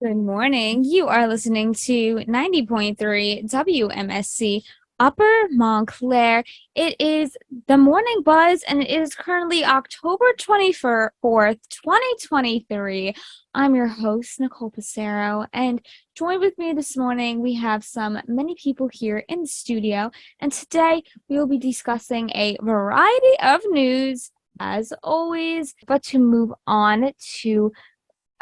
Good morning. You are listening to 90.3 WMSC Upper Montclair. It is the morning buzz and it is currently October 24th, 2023. I'm your host, Nicole Passero, and joined with me this morning, we have many people here in the studio. And today we will be discussing a variety of news, as always. But to move on to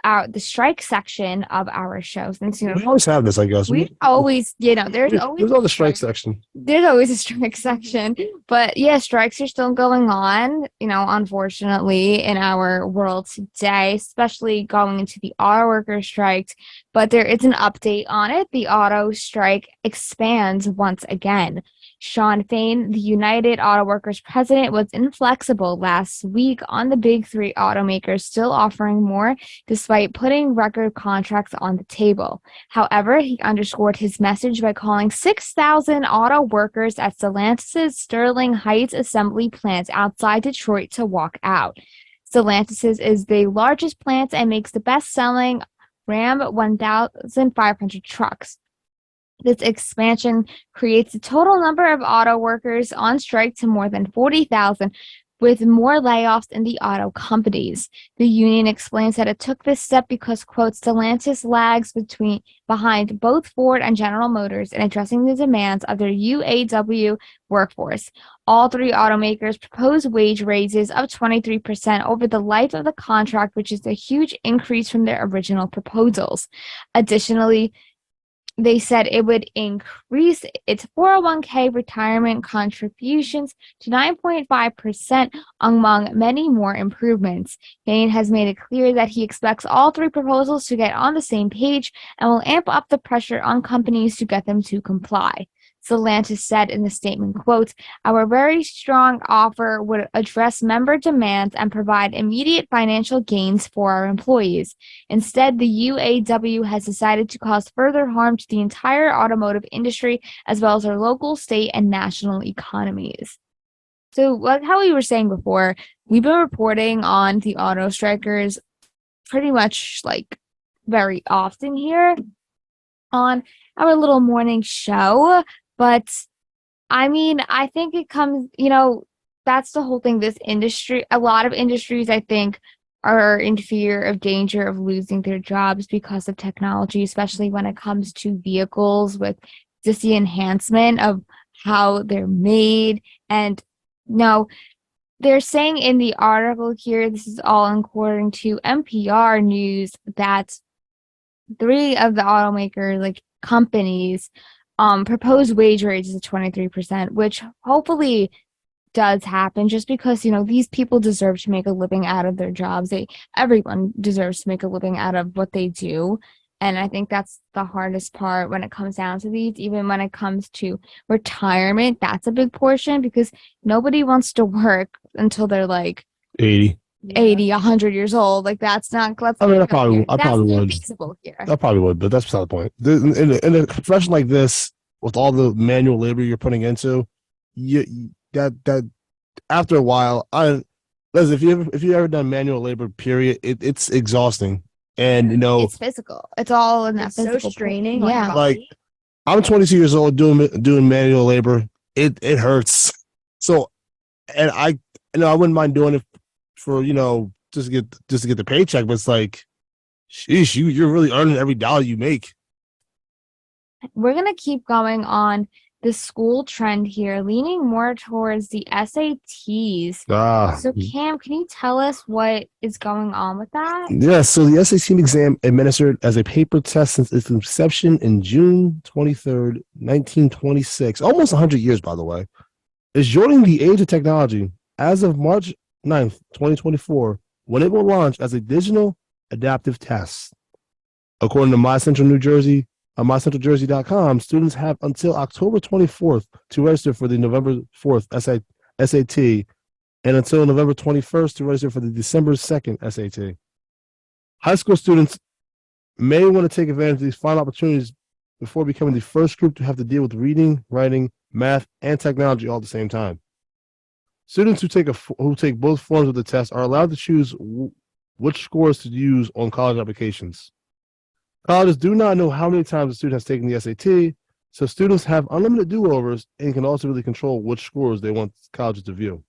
the strike section of our show. Since We always have this, I guess. we always, There's all the strike section. there's always a strike section. But yeah, strikes are still going on, unfortunately, in our world today, especially going into the auto worker strike. But there is an update on it. The auto strike expands once again. Sean Fain, the United Auto Workers president, was inflexible last week on the big three automakers still offering more despite putting record contracts on the table. However, he underscored his message by calling 6,000 auto workers at Stellantis' Sterling Heights assembly plant outside Detroit to walk out. Stellantis is the largest plant and makes the best-selling Ram 1,500 trucks. This expansion creates the total number of auto workers on strike to more than 40,000, with more layoffs in the auto companies. The union explains that it took this step because, quote, Stellantis lags behind both Ford and General Motors in addressing the demands of their UAW workforce. All three automakers propose wage raises of 23% over the life of the contract, which is a huge increase from their original proposals. Additionally, they said it would increase its 401k retirement contributions to 9.5%, among many more improvements. Bain has made it clear that he expects all three proposals to get on the same page and will amp up the pressure on companies to get them to comply. Stellantis said in the statement, quote, our very strong offer would address member demands and provide immediate financial gains for our employees. Instead, the UAW has decided to cause further harm to the entire automotive industry, as well as our local, state, and national economies. So, like how we were saying before, we've been reporting on the auto strikers pretty much very often here on our little morning show. But I think it comes, that's the whole thing. This industry, a lot of industries, I think, are in fear of danger of losing their jobs because of technology, especially when it comes to vehicles with just the enhancement of how they're made. And no, they're saying in the article here, this is all according to NPR News, that three of the automaker companies proposed wage raises of 23%, which hopefully does happen just because, these people deserve to make a living out of their jobs. Everyone deserves to make a living out of what they do. And I think that's the hardest part when it comes down to these, even when it comes to retirement, that's a big portion because nobody wants to work until they're 80. 100 years old. That's not, I mean, I probably would. feasible here. I probably would, but that's beside the point. In a profession like this, with all the manual labor you're putting into, that after a while, if you ever done manual labor, period, it's exhausting, and it's physical. It's all in that it's physical so straining. Yeah, I'm 22 years old doing manual labor. It hurts. So, and I wouldn't mind doing it for just to get the paycheck, but it's sheesh, you're really earning every dollar you make. We're gonna keep going on the school trend here, leaning more towards the SATs. So Cam, can you tell us what is going on with that? Yeah, so the SAT exam, administered as a paper test since its inception in June 23rd, 1926, almost 100 years, by the way, is joining the age of technology as of March 9th, 2024, when it will launch as a digital adaptive test. According to MyCentralJersey.com, students have until October 24th to register for the November 4th SAT and until November 21st to register for the December 2nd SAT. High school students may want to take advantage of these final opportunities before becoming the first group to have to deal with reading, writing, math, and technology all at the same time. Students who take both forms of the test are allowed to choose which scores to use on college applications. Colleges do not know how many times a student has taken the SAT, so students have unlimited do-overs and can also really control which scores they want colleges to view.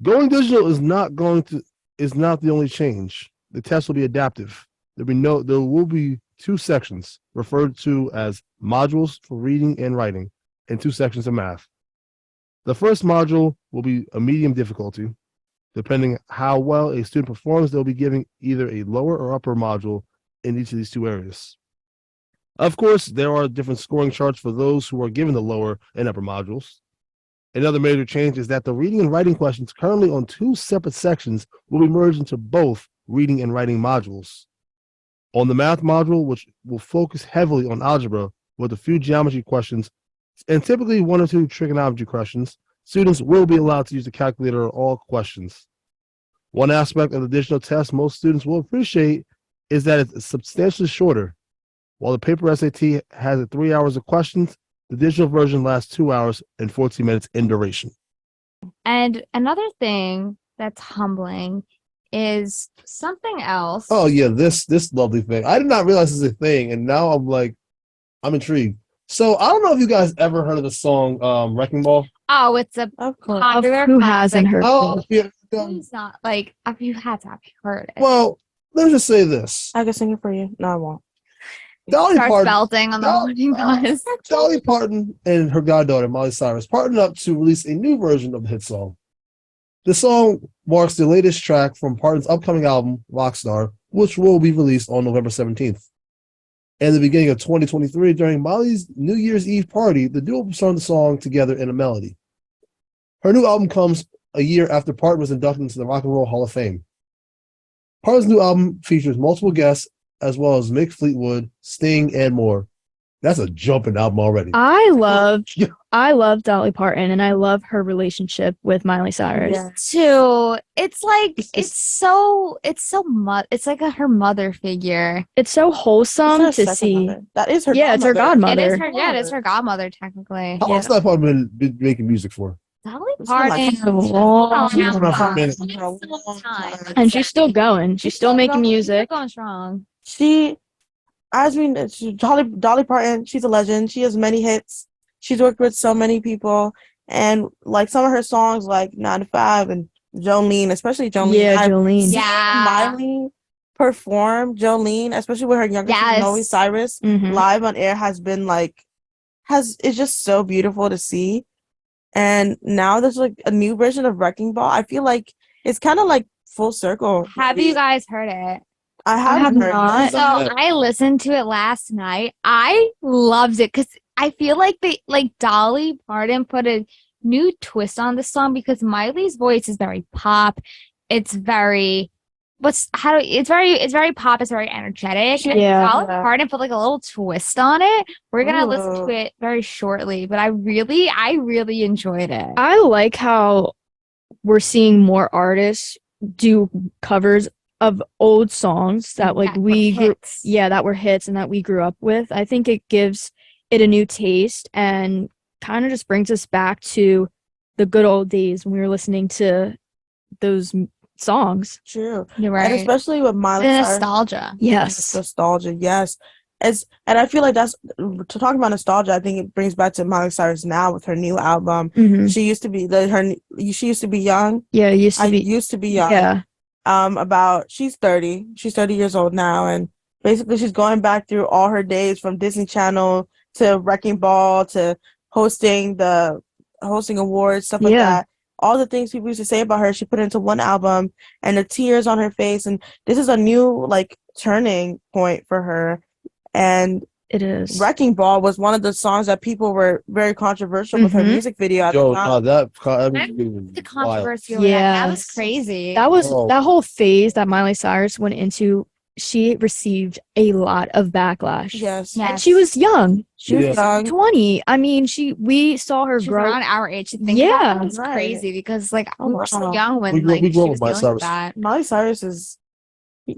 Going digital is not the only change. The test will be adaptive. There will be 2 sections referred to as modules for reading and writing, and 2 sections of math. The first module will be a medium difficulty. Depending how well a student performs, they'll be giving either a lower or upper module in each of these 2 areas. Of course, there are different scoring charts for those who are given the lower and upper modules. Another major change is that the reading and writing questions currently on 2 separate sections will be merged into both reading and writing modules. On the math module, which will focus heavily on algebra with a few geometry questions and typically 1 or 2 trigonometry questions, students will be allowed to use the calculator on all questions. One aspect of the digital test most students will appreciate is that it's substantially shorter. While the paper SAT has 3 hours of questions, the digital version lasts 2 hours and 14 minutes in duration. And another thing that's humbling is something else. Oh yeah, this lovely thing. I did not realize this is a thing, and now I'm intrigued. So I don't know if you guys ever heard of the song Wrecking Ball. Oh, it's a Of course. popular Who classic. hasn't heard Oh, it? yeah. Who's not like if you had to have heard it? Well, let me just say this. I can sing it for you. No, I won't. Dolly Starts Parton, belting on the morning bus. Dolly Parton and her goddaughter Miley Cyrus partnered up to release a new version of the hit song. The song marks the latest track from Parton's upcoming album, Rockstar, which will be released on November 17th. In the beginning of 2023, during Miley's New Year's Eve party, the duo sung the song together in a melody. Her new album comes a year after Parton was inducted into the Rock and Roll Hall of Fame. Parton's new album features multiple guests, as well as Mick Fleetwood, Sting, and more. That's a jumping album already. I love Dolly Parton, and I love her relationship with Miley Cyrus. Me too. It's like It's it's like her mother figure. It's so wholesome It's her to second see. mother. That is her. Yeah, it's her godmother. It is her, yeah, it is her godmother technically. How long's Dolly Parton been making music for? Dolly It's been like Parton. a long She's been around for a time. minute. For a long time. And she's still going. She's still making music. Going strong. Dolly Parton, she's a legend. She has many hits. She's worked with so many people, and like some of her songs, like 9 to 5 and Jolene, especially Jolene. Yeah, I've Jolene. seen Yeah. Miley perform Jolene, especially with her younger sister Yes. Miley Cyrus, Mhm. live on air has been it's just so beautiful to see. And now there's like a new version of Wrecking Ball. I feel like it's kind of like full circle. Have you guys heard it? I have haven't heard not. it. So I listened to it last night. I loved it because I feel like Dolly Parton put a new twist on the song because Miley's voice is very pop. It's very it's very pop, it's very energetic. And Yeah. Dolly Parton put like a little twist on it. We're gonna listen Ooh. to it very shortly, but I really enjoyed it. I like how we're seeing more artists do covers of old songs that like That were we grew, hits. that were hits and that we grew up with. I think it gives it a new taste and kind of just brings us back to the good old days when we were listening to those songs. True. You're And right. especially with Miley The Cyrus. nostalgia. Yes. Nostalgia, yes. And I feel like that's to talk about nostalgia. I think it brings back to Miley Cyrus now with her new album. Mhm. She used to be she used to be young. Yeah, it used to I be. used to be young. Yeah. She's 30. She's 30 years old now, and basically she's going back through all her days from Disney Channel to Wrecking Ball to hosting awards, stuff like Yeah. that. All the things people used to say about her, she put into one album, and the tears on her face. And this is a new turning point for her. And It is. Wrecking Ball was one of the songs that people were very controversial with her Mhm. music video at Yo, the time. no, that The was wild. controversy over that was Yes. crazy. That was Oh. that whole phase that Miley Cyrus went into. She received a lot of backlash. Yes. Yeah. And she was young. She was Yeah. Young. 20. I mean, we saw her She's grow. around our age to think Yeah. about it. It's Right. crazy because we Oh, were so wow. young when We grew she up was with Miley dealing with Cyrus. that. Miley Cyrus is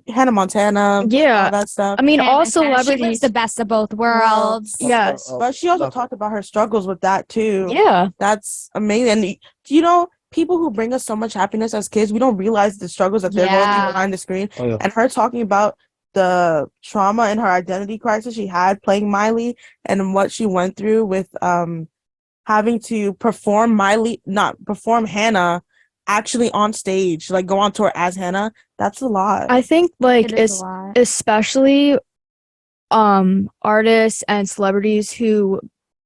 Hannah Montana. Yeah. All that stuff. I mean, And all she was celebrities. the best of both worlds. Yes. But she also talked about her struggles with that too. Yeah. That's amazing. And people who bring us so much happiness as kids, we don't realize the struggles that they're going Yeah. through behind the screen. Oh, yeah. And her talking about the trauma and her identity crisis she had playing Miley and what she went through with having to perform Hannah actually on stage, like go on tour as Hannah. That's a lot. I think like It is a lot. especially artists and celebrities who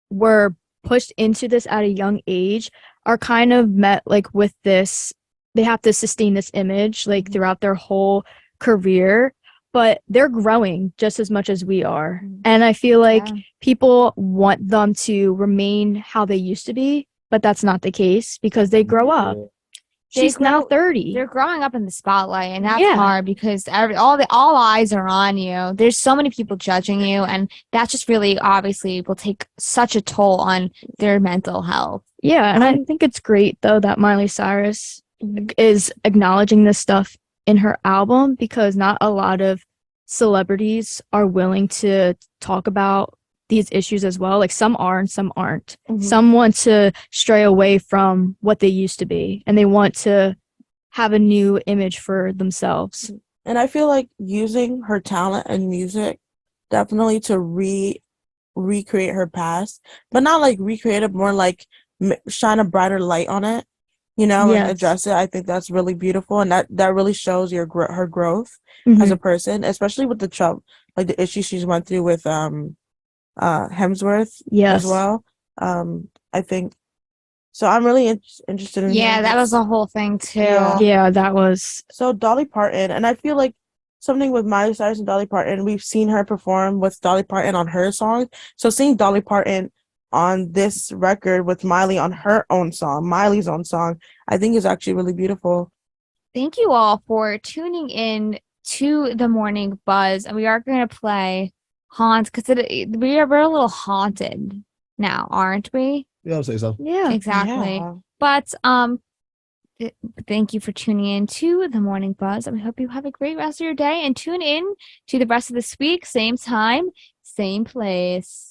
were pushed into this at a young age are kind of met like with this, they have to sustain this image like throughout their whole career, but they're growing just as much as we are. And I feel like Yeah. people want them to remain how they used to be, but that's not the case because they grow up. They She's now grow- 30. They're growing up in the spotlight, and that's Yeah. hard because all eyes are on you. There's so many people judging you, and that just really obviously will take such a toll on their mental health. Yeah, and I think it's great though that Miley Cyrus is acknowledging this stuff in her album because not a lot of celebrities are willing to talk about these issues as well. Like some are and some aren't. Some want to stray away from what they used to be and they want to have a new image for themselves. And I feel like using her talent and music definitely to recreate her past, but not like recreate it, more like shine a brighter light on it, you know, and Yes. address it. I think that's really beautiful, and that really shows her growth as a person, especially with the issues she's went through with Hemsworth Yes. as well. I think so. I'm really interested in Yeah, hearing that was this. a whole thing too. Yeah, that was So Dolly Parton, and I feel like something with Miley Cyrus and Dolly Parton, we've seen her perform with Dolly Parton on her songs. So seeing Dolly Parton on this record with Miley on her own song, Miley's own song, I think is actually really beautiful. Thank you all for tuning in to the Morning Buzz, and we are going to play Haunt because we're a little haunted now, aren't we? Yeah, I'll say so. yeah. Exactly. Yeah. But thank you for tuning in to the Morning Buzz, and we hope you have a great rest of your day. And tune in to the rest of this week, same time, same place.